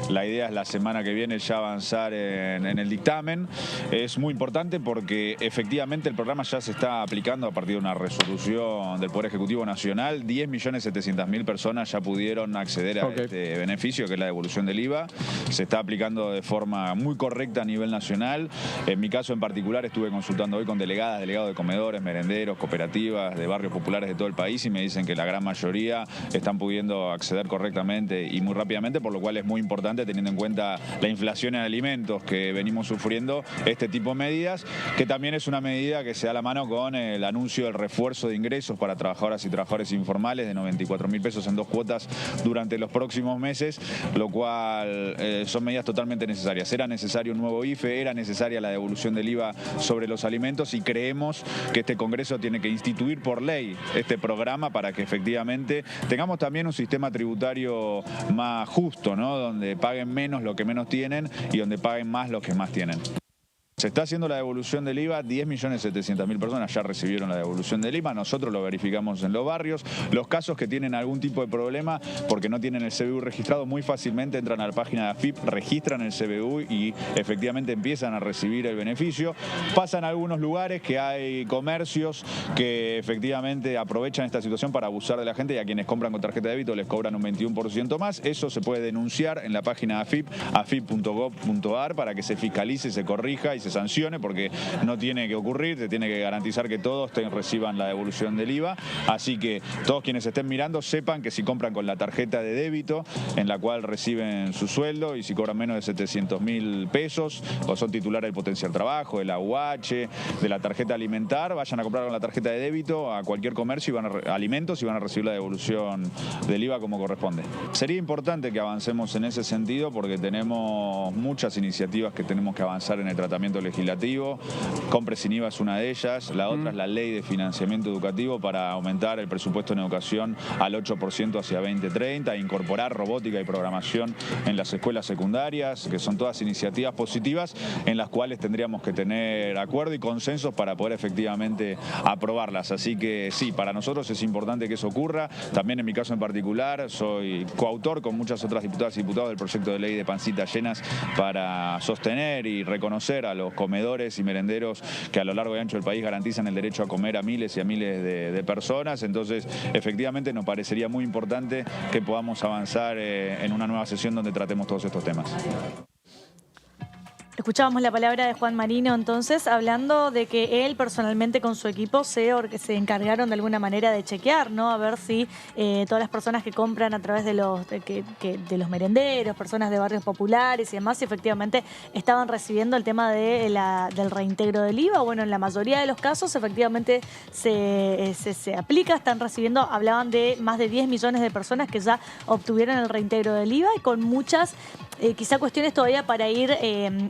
La idea es la semana que viene ya avanzar en el dictamen. Es muy importante porque efectivamente el programa ya se está aplicando a partir de una resolución del Poder Ejecutivo Nacional. 10.700.000 personas ya pudieron acceder a este beneficio, que es la devolución del IVA. Se está aplicando de forma muy correcta a nivel nacional. En mi caso en particular estuve consultando hoy con delegadas, delegados de comedores, merenderos, cooperativas, de barrios populares de todo el país y me dicen que la gran mayoría están pudiendo acceder correctamente y muy rápidamente, por lo cual es muy importante, teniendo en cuenta la inflación en alimentos que venimos sufriendo, este tipo de medidas, que también es una medida que se da a la mano con el anuncio del refuerzo de ingresos para trabajadoras y trabajadores informales de 94.000 pesos en 2 cuotas durante los próximos meses, lo cual son medidas totalmente necesarias. Era necesario un nuevo IFE, era necesaria la devolución del IVA sobre los alimentos y creemos que este Congreso tiene que instituir por ley este programa para que efectivamente tengamos también un sistema tributario más justo, ¿no? Donde paguen menos los que menos tienen y donde paguen más los que más tienen. Se está haciendo la devolución del IVA, 10.700.000 personas ya recibieron la devolución del IVA, nosotros lo verificamos en los barrios. Los casos que tienen algún tipo de problema porque no tienen el CBU registrado, muy fácilmente entran a la página de AFIP, registran el CBU y efectivamente empiezan a recibir el beneficio. Pasa en algunos lugares que hay comercios que efectivamente aprovechan esta situación para abusar de la gente y a quienes compran con tarjeta de débito les cobran un 21% más. Eso se puede denunciar en la página de AFIP, afip.gov.ar, para que se fiscalice, se corrija y se sancione, porque no tiene que ocurrir, se tiene que garantizar que todos reciban la devolución del IVA. Así que todos quienes estén mirando sepan que si compran con la tarjeta de débito, en la cual reciben su sueldo, y si cobran menos de 700.000 pesos o son titulares del potencial trabajo, del AUH, de la tarjeta alimentar, vayan a comprar con la tarjeta de débito a cualquier comercio y van a alimentos y van a recibir la devolución del IVA como corresponde. Sería importante que avancemos en ese sentido porque tenemos muchas iniciativas que tenemos que avanzar en el tratamiento legislativo. Compre sin IVA es una de ellas, la otra es la ley de financiamiento educativo para aumentar el presupuesto en educación al 8% hacia 2030, incorporar robótica y programación en las escuelas secundarias, que son todas iniciativas positivas en las cuales tendríamos que tener acuerdo y consensos para poder efectivamente aprobarlas. Así que sí, para nosotros es importante que eso ocurra. También en mi caso en particular soy coautor con muchas otras diputadas y diputados del proyecto de ley de pancitas llenas para sostener y reconocer a los comedores y merenderos que a lo largo y ancho del país garantizan el derecho a comer a miles y a miles de personas. Entonces, efectivamente nos parecería muy importante que podamos avanzar en una nueva sesión donde tratemos todos estos temas. Escuchábamos la palabra de Juan Marino, entonces, hablando de que él personalmente con su equipo se encargaron de alguna manera de chequear, ¿no? A ver si todas las personas que compran a través de los merenderos, personas de barrios populares y demás, si efectivamente estaban recibiendo el tema del reintegro del IVA. Bueno, en la mayoría de los casos efectivamente se aplica, están recibiendo, hablaban de más de 10 millones de personas que ya obtuvieron el reintegro del IVA y con muchas quizá cuestiones todavía para ir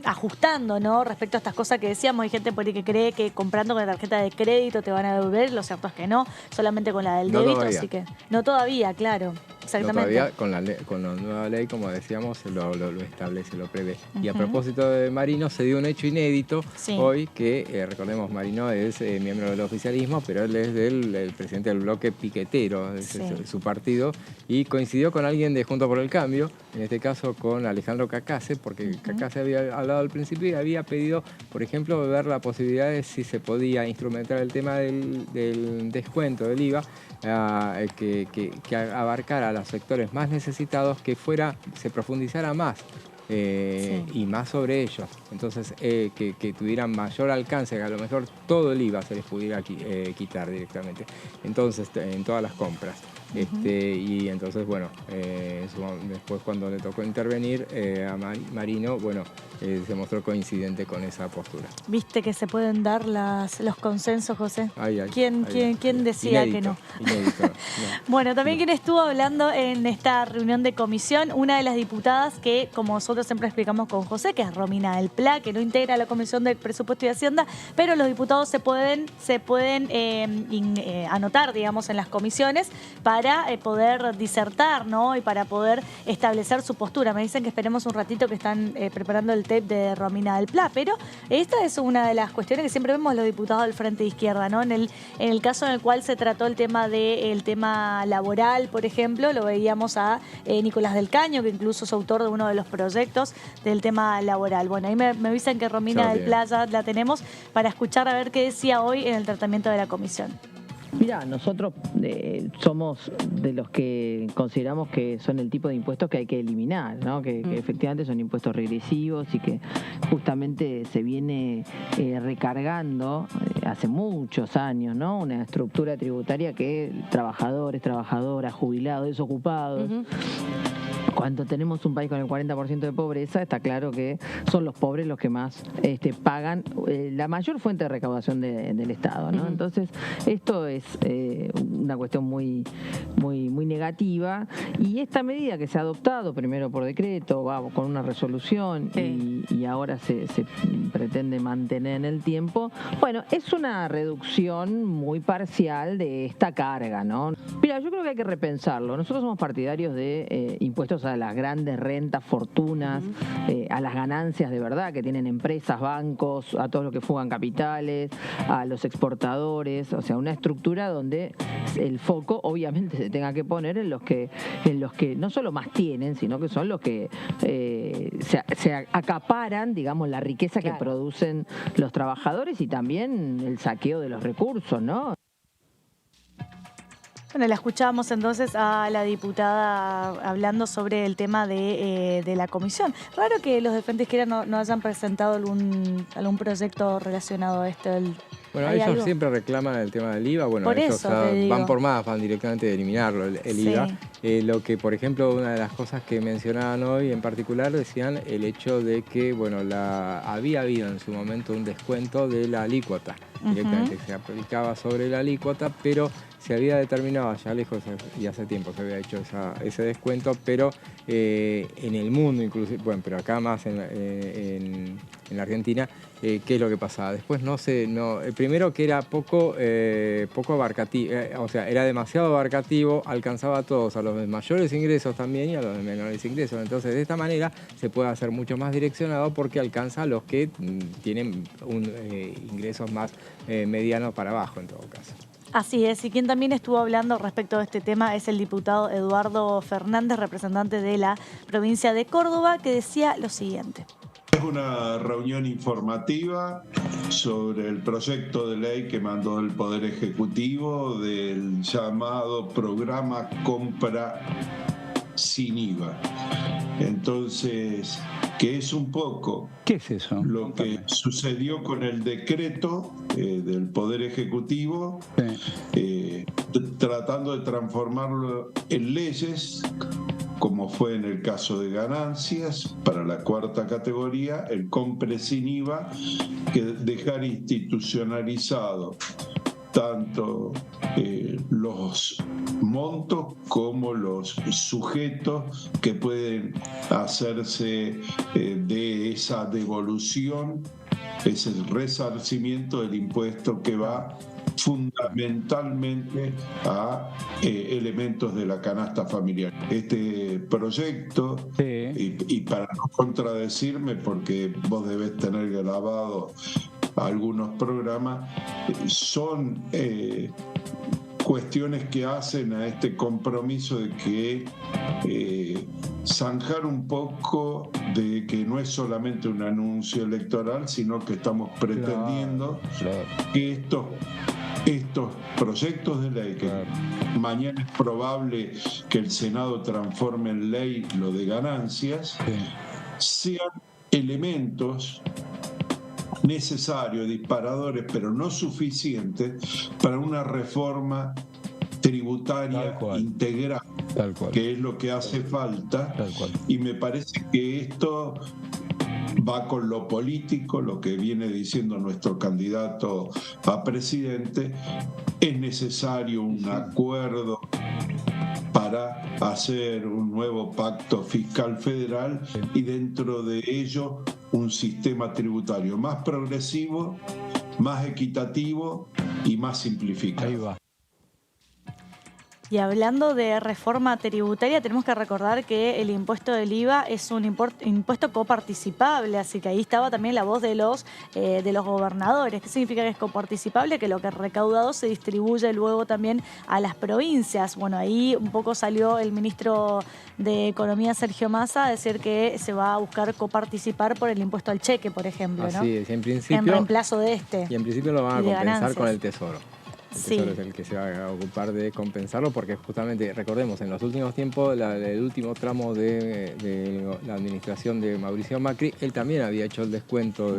ajustando, ¿no? Respecto a estas cosas que decíamos, hay gente por ahí que cree que comprando con la tarjeta de crédito te van a devolver, lo cierto es que no, solamente con la del débito, así que no todavía, claro. Exactamente. No todavía, con la nueva ley, como decíamos, lo establece, lo prevé. Y a propósito de Marino, se dio un hecho inédito hoy, que recordemos, Marino es miembro del oficialismo, pero él es el presidente del bloque piquetero, es su partido, y coincidió con alguien de Juntos por el Cambio, en este caso con Alejandro Cacase, porque Cacase había hablado al principio y había pedido, por ejemplo, ver la posibilidad de si se podía instrumentar el tema del descuento del IVA, que abarcara a los sectores más necesitados, que se profundizara más y más sobre ellos. Entonces, que tuvieran mayor alcance, que a lo mejor todo el IVA se les pudiera quitar directamente. Entonces, en todas las compras. Y entonces, bueno, después cuando le tocó intervenir a Marino, bueno, se mostró coincidente con esa postura. ¿Viste que se pueden dar los consensos, José? ¿Quién decía inédito, que no? Inédito, no. Bueno, también quien estuvo hablando en esta reunión de comisión, una de las diputadas que, como nosotros siempre explicamos con José, que es Romina del Pla, que no integra la Comisión de Presupuesto y Hacienda, pero los diputados se pueden anotar, digamos, en las comisiones para poder disertar, ¿no? Y para poder establecer su postura. Me dicen que esperemos un ratito, que están preparando el tape de Romina del Pla, pero esta es una de las cuestiones que siempre vemos los diputados del Frente de Izquierda, ¿no? En el caso en el cual se trató el tema laboral, por ejemplo, lo veíamos a Nicolás del Caño, que incluso es autor de uno de los proyectos del tema laboral. Bueno, ahí me avisan que Romina del Pla ya la tenemos para escuchar a ver qué decía hoy en el tratamiento de la comisión. Mira, nosotros somos de los que consideramos que son el tipo de impuestos que hay que eliminar, ¿no? Que efectivamente son impuestos regresivos y que justamente se viene recargando hace muchos años, ¿no? Una estructura tributaria que trabajadores, trabajadoras, jubilados, desocupados. Cuando tenemos un país con el 40% de pobreza, está claro que son los pobres los que más pagan la mayor fuente de recaudación del Estado, ¿no? Entonces, esto es una cuestión muy negativa, y esta medida que se ha adoptado primero por decreto, con una resolución y ahora se pretende mantener en el tiempo, bueno, es una reducción muy parcial de esta carga, ¿no? Mira, yo creo que hay que repensarlo. Nosotros somos partidarios de impuestos a las grandes rentas, fortunas, a las ganancias de verdad que tienen empresas, bancos, a todos los que fugan capitales, a los exportadores, o sea, una estructura donde el foco obviamente se tenga que poner en los que no solo más tienen, sino que son los que se acaparan, digamos, la riqueza que producen los trabajadores y también el saqueo de los recursos, ¿no? Bueno, la escuchábamos entonces a la diputada hablando sobre el tema de la comisión. Raro que los de Frente Izquierda no hayan presentado algún proyecto relacionado a esto. Bueno, ellos siempre reclaman el tema del IVA. Bueno, ellos van por más, van directamente a eliminarlo, el IVA. Lo que, por ejemplo, una de las cosas que mencionaban hoy en particular, decían el hecho de que, bueno, había habido en su momento un descuento de la alícuota. Directamente se aplicaba sobre la alícuota, pero se había determinado ya lejos y hace tiempo se había hecho ese descuento, pero en el mundo inclusive, bueno, pero acá más en la Argentina, ¿qué es lo que pasaba? Después primero que era poco abarcativo, o sea, era demasiado abarcativo, alcanzaba a todos, a los de mayores ingresos también y a los de menores ingresos. Entonces, de esta manera se puede hacer mucho más direccionado porque alcanza a los que tienen ingresos más medianos para abajo en todo caso. Así es, y quien también estuvo hablando respecto de este tema es el diputado Eduardo Fernández, representante de la provincia de Córdoba, que decía lo siguiente. Es una reunión informativa sobre el proyecto de ley que mandó el Poder Ejecutivo del llamado programa Compra sin IVA. Entonces, ¿qué es un poco? ¿Qué es eso? Lo que sucedió con el decreto del Poder Ejecutivo, tratando de transformarlo en leyes, como fue en el caso de ganancias, para la cuarta categoría, el compre sin IVA, que dejar institucionalizado tanto los montos como los sujetos que pueden hacerse de esa devolución, ese resarcimiento del impuesto que va fundamentalmente a elementos de la canasta familiar. Este proyecto, y para no contradecirme, porque vos debés tener grabado algunos programas, son cuestiones que hacen a este compromiso de que zanjar un poco de que no es solamente un anuncio electoral, sino que estamos pretendiendo que estos proyectos de ley, que mañana es probable que el Senado transforme en ley lo de ganancias, sean elementos necesarios, disparadores, pero no suficientes para una reforma tributaria integral, que es lo que hace falta. Y me parece que esto va con lo político, lo que viene diciendo nuestro candidato a presidente. Es necesario un acuerdo para hacer un nuevo pacto fiscal federal y dentro de ello un sistema tributario más progresivo, más equitativo y más simplificado. Ahí va. Y hablando de reforma tributaria, tenemos que recordar que el impuesto del IVA es un impuesto coparticipable, así que ahí estaba también la voz de los gobernadores. ¿Qué significa que es coparticipable? Que lo que es recaudado se distribuye luego también a las provincias. Bueno, ahí un poco salió el ministro de Economía, Sergio Massa, a decir que se va a buscar coparticipar por el impuesto al cheque, por ejemplo, ¿no? Así es, en principio. En reemplazo de este. Y en principio lo van a compensar con el Tesoro. El Tesoro es el que se va a ocupar de compensarlo, porque justamente, recordemos, en los últimos tiempos, el último tramo de la administración de Mauricio Macri, él también había hecho el descuento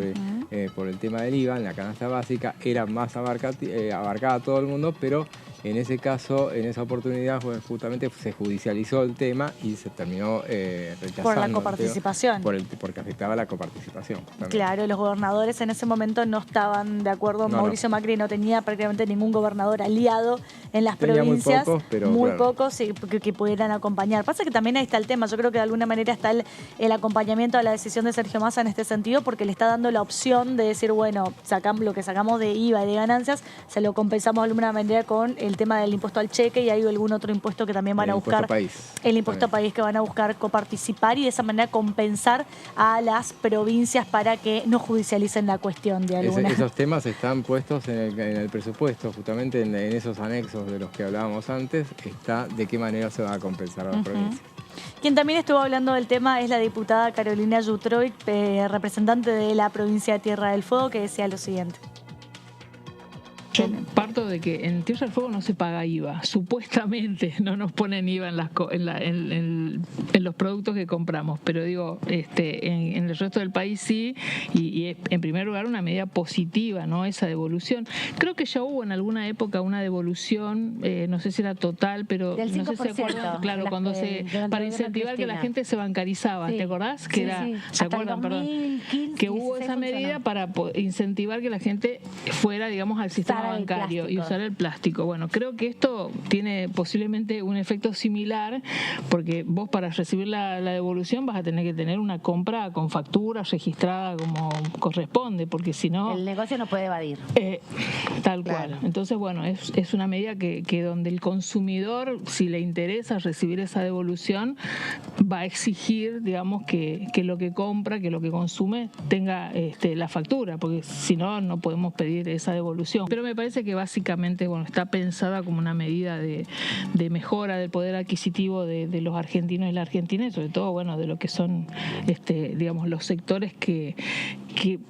por el tema del IVA en la canasta básica, era más abarcaba a todo el mundo, pero en ese caso, en esa oportunidad, justamente se judicializó el tema y se terminó rechazando. Por la coparticipación. Porque afectaba la coparticipación. Justamente. Claro, los gobernadores en ese momento no estaban de acuerdo. Mauricio Macri no tenía prácticamente ningún gobernador aliado en las provincias. Muy pocos que pudieran acompañar. Pasa que también ahí está el tema. Yo creo que de alguna manera está el acompañamiento a la decisión de Sergio Massa en este sentido, porque le está dando la opción de decir, bueno, lo que sacamos de IVA y de ganancias, se lo compensamos de alguna manera con el el tema del impuesto al cheque y hay algún otro impuesto que también van a buscar. El impuesto a país que van a buscar coparticipar y de esa manera compensar a las provincias para que no judicialicen la cuestión de alguna. Esos temas están puestos en el presupuesto, justamente en esos anexos de los que hablábamos antes, está de qué manera se va a compensar a las provincias. Quien también estuvo hablando del tema es la diputada Carolina Yutrovic, representante de la provincia de Tierra del Fuego, que decía lo siguiente. Yo parto de que en Tierra del Fuego no se paga IVA. Supuestamente no nos ponen IVA en los productos que compramos, pero digo, en el resto del país sí, y es, en primer lugar, una medida positiva, ¿no? Esa devolución. Creo que ya hubo en alguna época una devolución, no sé si era total, pero del 5%, no sé si se acuerdan, claro, cuando para incentivar que la gente se bancarizaba, sí. ¿Te acordás? Que sí, era, sí. ¿se acuerdan? 2015, que hubo esa medida para incentivar que la gente fuera, digamos, al sistema bancario y usar el plástico. Bueno, creo que esto tiene posiblemente un efecto similar, porque vos para recibir la devolución vas a tener que tener una compra con factura registrada como corresponde, porque si no... El negocio no puede evadir. Tal cual. Entonces, bueno, es una medida que donde el consumidor, si le interesa recibir esa devolución, va a exigir, digamos, que lo que compra, que lo que consume, tenga la factura, porque si no, no podemos pedir esa devolución. Pero me parece que básicamente, bueno, está pensada como una medida de mejora del poder adquisitivo de los argentinos y la Argentina, y sobre todo, bueno, de lo que son, digamos, los sectores que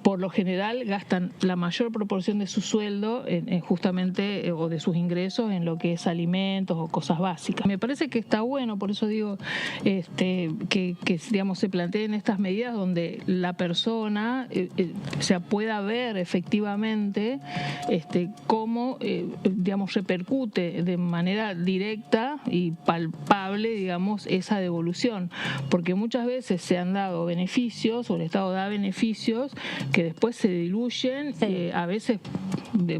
por lo general gastan la mayor proporción de su sueldo en justamente, o de sus ingresos, en lo que es alimentos o cosas básicas. Me parece que está bueno, por eso digo, que digamos, se planteen estas medidas donde la persona pueda ver efectivamente cómo, digamos, repercute de manera directa y palpable, digamos, esa devolución, porque muchas veces se han dado beneficios, o el Estado da beneficios que después se diluyen, a veces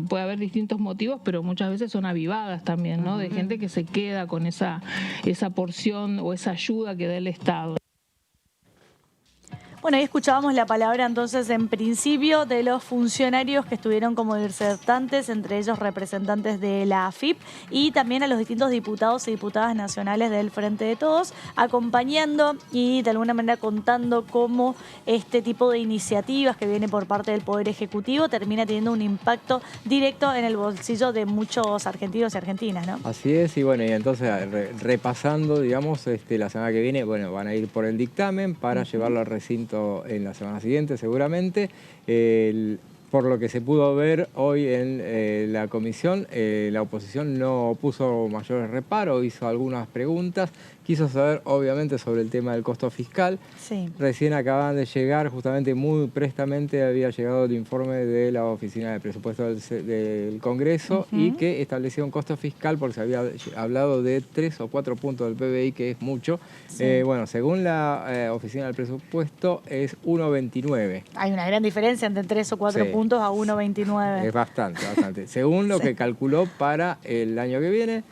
puede haber distintos motivos, pero muchas veces son avivadas también, ¿no? De gente que se queda con esa porción o esa ayuda que da el Estado. Bueno, ahí escuchábamos la palabra entonces en principio de los funcionarios que estuvieron como disertantes, entre ellos representantes de la AFIP, y también a los distintos diputados y diputadas nacionales del Frente de Todos, acompañando y de alguna manera contando cómo este tipo de iniciativas que viene por parte del Poder Ejecutivo termina teniendo un impacto directo en el bolsillo de muchos argentinos y argentinas, ¿no? Así es, y bueno, y entonces repasando, digamos, la semana que viene, bueno, van a ir por el dictamen para llevarlo al recinto en la semana siguiente seguramente. Por lo que se pudo ver hoy en la comisión, la oposición no puso mayores reparos, hizo algunas preguntas, quiso saber obviamente sobre el tema del costo fiscal. Sí. Recién acaban de llegar, justamente muy prestamente había llegado el informe de la Oficina de Presupuesto del Congreso y que establecía un costo fiscal porque se había hablado de 3 o 4 puntos del PBI, que es mucho. Sí. Bueno, según la Oficina del Presupuesto es 1,29. Hay una gran diferencia entre 3 o 4 puntos a 1,29. Es bastante. Según lo que calculó para el año que viene,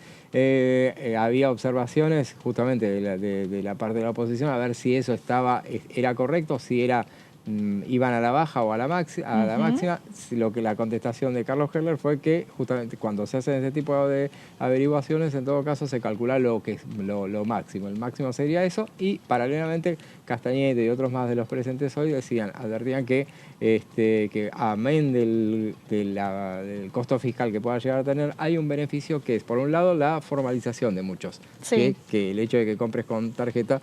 había observaciones justamente de la parte de la oposición a ver si eso era correcto, si iban a la baja o a la máxima. La contestación de Carlos Heller fue que justamente cuando se hacen este tipo de averiguaciones, en todo caso se calcula lo máximo. El máximo sería eso, y paralelamente Castañete y otros más de los presentes hoy advertían que amén del costo fiscal que pueda llegar a tener, hay un beneficio que es, por un lado, la formalización de muchos. Sí. Que el hecho de que compres con tarjeta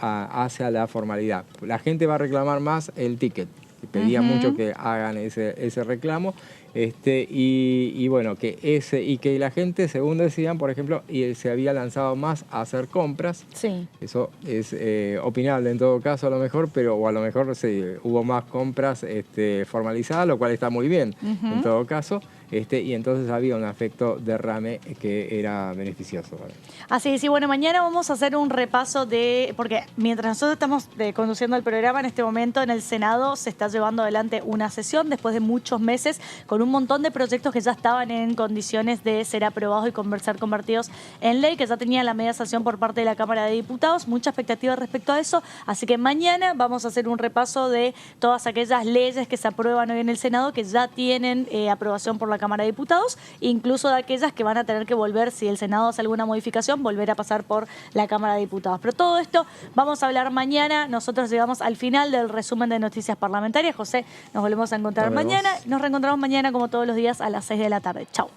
hace a la formalidad. La gente va a reclamar más el ticket. Pedía mucho que hagan ese reclamo. Y bueno, que la gente, según decían, por ejemplo, se había lanzado más a hacer compras. Sí. Eso es opinable en todo caso, a lo mejor, o a lo mejor sí, hubo más compras formalizadas, lo cual está muy bien en todo caso. Y entonces había un efecto derrame que era beneficioso. Así es, y bueno, mañana vamos a hacer un repaso porque mientras nosotros estamos conduciendo el programa, en este momento en el Senado se está llevando adelante una sesión después de muchos meses con con un montón de proyectos que ya estaban en condiciones de ser aprobados y ser convertidos en ley, que ya tenían la media sanción por parte de la Cámara de Diputados. Mucha expectativa respecto a eso, así que mañana vamos a hacer un repaso de todas aquellas leyes que se aprueban hoy en el Senado que ya tienen aprobación por la Cámara de Diputados, incluso de aquellas que van a tener que volver, si el Senado hace alguna modificación, volver a pasar por la Cámara de Diputados. Pero todo esto vamos a hablar mañana. Nosotros llegamos al final del resumen de noticias parlamentarias. José, nos volvemos a encontrar mañana. Nos reencontramos mañana como todos los días a las 6 de la tarde. Chau.